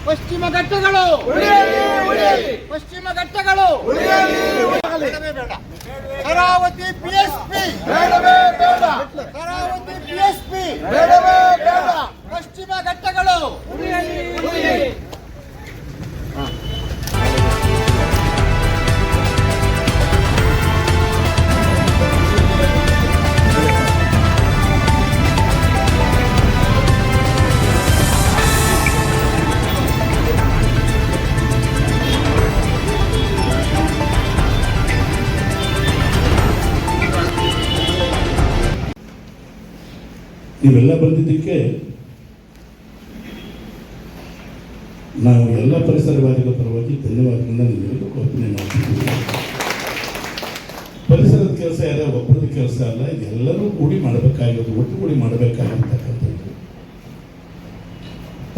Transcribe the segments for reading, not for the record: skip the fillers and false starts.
ಪಶ್ಚಿಮ ಘಟ್ಟಗಳು ಪಶ್ಚಿಮ ಘಟ್ಟಗಳು Sharavati PSP Sharavati PSP ಪಶ್ಚಿಮ ಘಟ್ಟಗಳು ನೀವೆಲ್ಲ ಬಂದಿದ್ದಕ್ಕೆ ನಾವು ಎಲ್ಲ ಪರಿಸರವಾದಿಗಳ ಪರವಾಗಿ ಧನ್ಯವಾದದಿಂದ ನಿಮ್ಮೆಲ್ಲರಿಗೂ ಕಲ್ಪನೆ ಮಾಡ್ತಿದ್ದೀವಿ. ಪರಿಸರದ ಕೆಲಸ ಯಾರ ಒಬ್ಬರದ ಕೆಲಸ ಅಲ್ಲ, ಎಲ್ಲರೂ ಕೂಡಿ ಮಾಡಬೇಕಾಗಿರೋದು, ಒಟ್ಟುಗೂಡಿ ಮಾಡಬೇಕಾಗಿರ್ತಕ್ಕಂಥದ್ದು.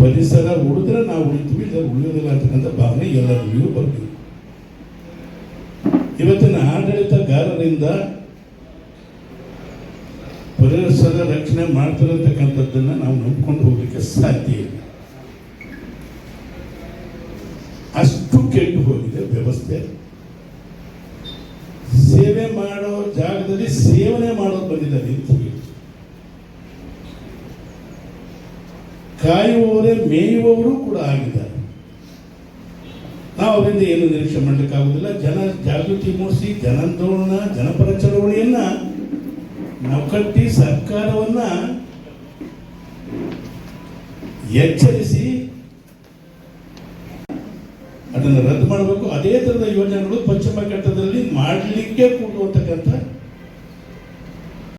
ಪರಿಸರ ಉಳಿದ್ರೆ ನಾವು ಉಳಿತೀವಿ, ಇಲ್ಲ ಉಳಿಯೋದಿಲ್ಲ ಅಂತಕ್ಕಂಥ ಭಾವನೆ ಎಲ್ಲರಿಗೂ ಬರಬೇಕು. ಇವತ್ತಿನ ಆಡಳಿತಗಾರರಿಂದ ಪರಿಸರ ರಕ್ಷಣೆ ಮಾಡ್ತಿರತಕ್ಕಂಥದ್ದನ್ನ ನಾವು ನಂಬ್ಕೊಂಡು ಹೋಗ್ಲಿಕ್ಕೆ ಸಾಧ್ಯ ಇಲ್ಲ. ಅಷ್ಟು ಕೆಟ್ಟು ಹೋಗಿದೆ ವ್ಯವಸ್ಥೆ. ಸೇವೆ ಮಾಡೋ ಜಾಗದಲ್ಲಿ ಸೇವನೆ ಮಾಡೋದು ಬಂದಿದ್ದಾರೆ ನಿಂತಿಗೆ. ಕಾಯುವವರೇ ಮೇಯುವವರು ಕೂಡ ಆಗಿದ್ದಾರೆ. ನಾವು ಅವರಿಂದ ಏನು ನಿರೀಕ್ಷೆ ಮಾಡಲಿಕ್ಕಾಗುವುದಿಲ್ಲ. ಜನ ಜಾಗೃತಿ ಮೂಡಿಸಿ ಜನಾಂದೋಲನ ಜನಪರ ಚಳವಳಿಯನ್ನ ನಾವು ಕಟ್ಟಿ ಸರ್ಕಾರವನ್ನ ಎಚ್ಚರಿಸಿ ಅದನ್ನು ರದ್ದು ಮಾಡಬೇಕು. ಅದೇ ತರದ ಯೋಜನೆಗಳು ಪಶ್ಚಿಮ ಘಟ್ಟದಲ್ಲಿ ಮಾಡಲಿಕ್ಕೆ ಕೂಡುವಂತಕ್ಕಂಥ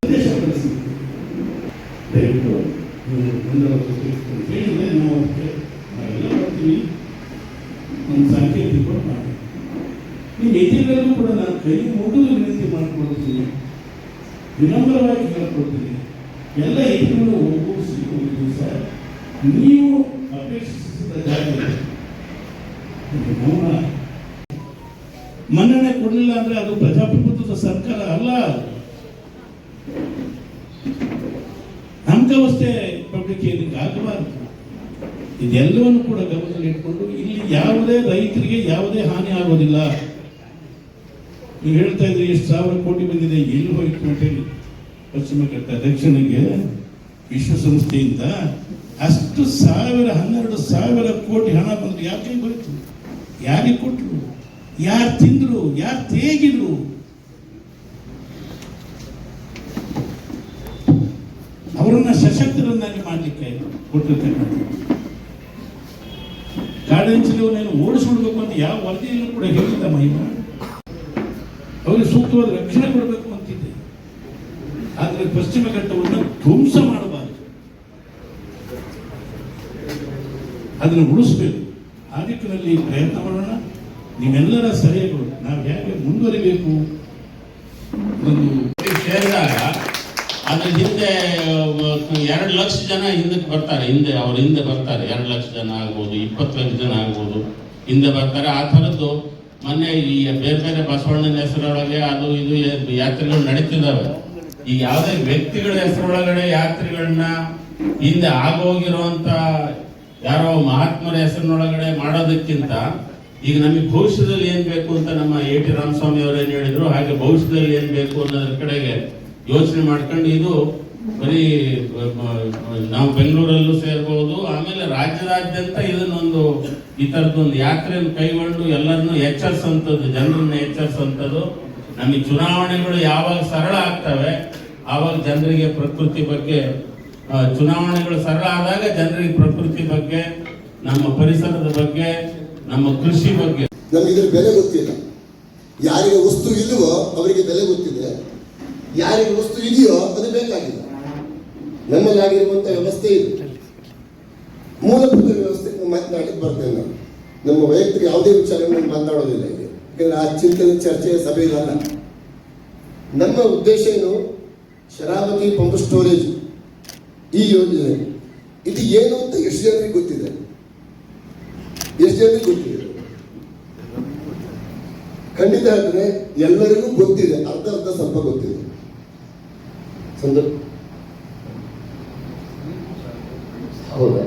ಸಂದೇಶ ಒಂದು ಸಾಂಕೇತಿಕ ಮಾಡಿ ನಿಮ್ಮ ಎದುರಿಗೂ ಕೂಡ ನಾನು ಕೈ ಮುಗಿದು ವಿನಂತಿ ಮಾಡಿಕೊಳ್ತೀನಿ, ವಿನಮ್ರವಾಗಿ ಹೇಳ್ಕೊಳ್ತೀನಿ. ಎಲ್ಲ ಎದುರು ಒಗ್ಗೂಡಿಸಿ ಹೋಗಿದ್ದೀವಿ ಸರ್. ನೀವು ಅಪೇಕ್ಷಿಸಿದ ಜಾಗದಲ್ಲಿ ಮೌನ ಮನ್ನಣೆ ಕೊಡಲಿಲ್ಲ ಅಂದ್ರೆ ಅದು ಪ್ರಜಾಪ್ರಭುತ್ವದ ಸರ್ಕಾರ ಅಲ್ಲ. ಅಂಕವಷ್ಟೇ ಪಬ್ಲಿಕ್ ಆಗಬಾರದು. ಇದೆಲ್ಲವನ್ನು ಕೂಡ ಗಮನದಲ್ಲಿ ಇಟ್ಕೊಂಡು ಇಲ್ಲಿ ಯಾವುದೇ ರೈತರಿಗೆ ಯಾವುದೇ ಹಾನಿ ಆಗೋದಿಲ್ಲ. ನೀವು ಹೇಳ್ತಾ ಇದ್ರಿ ಎಷ್ಟು ಸಾವಿರ ಕೋಟಿ ಬಂದಿದೆ, ಎಲ್ಲಿ ಹೋಯ್ತು ಅಂತ ಹೇಳಿ. ಪಶ್ಚಿಮ ಘಟ್ಟ ರಕ್ಷಣೆಗೆ ವಿಶ್ವಸಂಸ್ಥೆಯಿಂದ ಅಷ್ಟು 12,000 ಕೋಟಿ ಹಣ ಬಂದ್ರು. ಯಾಕೆ ಹೋಯ್ತು? ಯಾರಿಗೆ ಕೊಟ್ಟರು? ಯಾರು ತಿಂದ್ರು? ಯಾರು ತೇಗಿದ್ರು? ಅವರನ್ನ ಸಶಕ್ತರನ್ನಾಗಿ ಮಾಡಲಿಕ್ಕೆ ಕೊಟ್ಟಿರ್ತಕ್ಕಂಥ ಕಾಡಂಚಿನವರನ್ನು ಓಡಿಸ್ಬಿಡ್ಬೇಕು ಅಂತ ಯಾವ ವರದಿಯಲ್ಲೂ ಕೂಡ ಹೇಳಿಲ್ಲ ಮಹಿಮಾ. ಅವರಿಗೆ ಸೂಕ್ತವಾದ ರಕ್ಷಣೆ ಕೊಡಬೇಕು ಅಂತಿದೆ. ಆದರೆ ಪಶ್ಚಿಮ ಘಟ್ಟವನ್ನು ಧ್ವಂಸ ಮಾಡಬಾರದು, ಅದನ್ನು ಉಳಿಸಬೇಕು. ಆ ದಿಕ್ಕಿನಲ್ಲಿ ಪ್ರಯತ್ನ ಮಾಡೋಣ. ನಿಮ್ಮೆಲ್ಲರ ಸಲಹೆಗಳು ನಾವು ಹೇಗೆ ಮುಂದುವರಿಬೇಕು ಒಂದು ಸೇರಿದಾಗ ಅದ್ರ ಹಿಂದೆ 2 ಲಕ್ಷ ಜನ ಹಿಂದಕ್ಕೆ ಬರ್ತಾರೆ. ಅವ್ರ ಹಿಂದೆ ಬರ್ತಾರೆ. 2 ಲಕ್ಷ ಜನ ಆಗ್ಬೋದು, 20 ಲಕ್ಷ ಜನ ಆಗ್ಬೋದು, ಹಿಂದೆ ಬರ್ತಾರೆ. ಆ ಥರದ್ದು ಮೊನ್ನೆ ಈ ಬೇರೆ ಬೇರೆ ಬಸವಣ್ಣನ ಹೆಸರೊಳಗೆ ಅದು ಇದು ಯಾತ್ರೆಗಳು ನಡೀತಿದ್ದಾವೆ. ಈ ಯಾವುದೇ ವ್ಯಕ್ತಿಗಳ ಹೆಸರೊಳಗಡೆ ಯಾತ್ರೆಗಳನ್ನ ಹಿಂದೆ ಆಗೋಗಿರುವಂತ ಯಾರೋ ಮಹಾತ್ಮರ ಹೆಸರಿನೊಳಗಡೆ ಮಾಡೋದಕ್ಕಿಂತ ಈಗ ನಮಗೆ ಭವಿಷ್ಯದಲ್ಲಿ ಏನ್ ಬೇಕು ಅಂತ ನಮ್ಮ A.T. ರಾಮಸ್ವಾಮಿ ಅವರೇನು ಹೇಳಿದ್ರು ಹಾಗೆ ಭವಿಷ್ಯದಲ್ಲಿ ಏನ್ ಬೇಕು ಅನ್ನೋದ್ರ ಕಡೆಗೆ ಯೋಚನೆ ಮಾಡ್ಕೊಂಡು ಇದು ಬರೀ ನಾವು ಬೆಂಗಳೂರಲ್ಲೂ ಸೇರ್ಬೋದು, ಆಮೇಲೆ ರಾಜ್ಯದಾದ್ಯಂತ ಇದನ್ನೊಂದು ಈ ತರದೊಂದು ಯಾತ್ರೆಯನ್ನು ಕೈಗೊಂಡು ಎಲ್ಲರನ್ನೂ ಎಚ್ಚರಿಸುವಂಥದ್ದು, ಜನರನ್ನ ಎಚ್ಚರಿಸುವಂಥದ್ದು. ನಮಗೆ ಚುನಾವಣೆಗಳು ಯಾವಾಗ ಸರಳ ಆಗ್ತವೆ ಆವಾಗ ಜನರಿಗೆ ಪ್ರಕೃತಿ ಬಗ್ಗೆ, ಚುನಾವಣೆಗಳು ಸರಳ ಆದಾಗ ಜನರಿಗೆ ಪ್ರಕೃತಿ ಬಗ್ಗೆ, ನಮ್ಮ ಪರಿಸರದ ಬಗ್ಗೆ, ನಮ್ಮ ಕೃಷಿ ಬಗ್ಗೆ ನಮಗೆ ಇದ್ರ ಬೆಲೆ ಗೊತ್ತಿಲ್ಲ. ಯಾರಿಗೆ ವಸ್ತು ಇಲ್ಲವೋ ಅವರಿಗೆ ಬೆಲೆ ಗೊತ್ತಿದೆ, ಯಾರಿಗೆ ವಸ್ತು ಇದೆಯೋ ಅದು ಬೇಕಾಗಿಲ್ಲ. ನಮ್ಮಲ್ಲಾಗಿರುವಂತ ವ್ಯವಸ್ಥೆ ಇದೆ, ಮೂಲಭೂತ ವ್ಯವಸ್ಥೆ ಮಾತನಾಡಲಿಕ್ಕೆ ಬರ್ತೇನೆ. ನಾನು ನಮ್ಮ ವೈಯಕ್ತಿಕ ಯಾವುದೇ ವಿಚಾರಗಳನ್ನು ಮಾತನಾಡೋದಿಲ್ಲ ಇಲ್ಲಿ, ಯಾಕಂದ್ರೆ ಆ ಚಿಂತನೆ ಚರ್ಚೆಯ ಸಭೆಯಲ್ಲ. ನಮ್ಮ ಉದ್ದೇಶ ಏನು? ಶರಾವತಿ ಪಂಪ್ ಸ್ಟೋರೇಜ್ ಈ ಯೋಜನೆ ಇದು ಏನು ಅಂತ ಎಷ್ಟು ಜನರಿಗೆ ಗೊತ್ತಿದೆ? ಎಷ್ಟು ಜನರಿಗೆ ಗೊತ್ತಿದೆ? ಖಂಡಿತ ಅಂದ್ರೆ ಎಲ್ಲರಿಗೂ ಗೊತ್ತಿದೆ, ಅರ್ಧ ಅರ್ಧ ಸ್ವಲ್ಪ ಗೊತ್ತಿದೆ. ಹೌದಾ?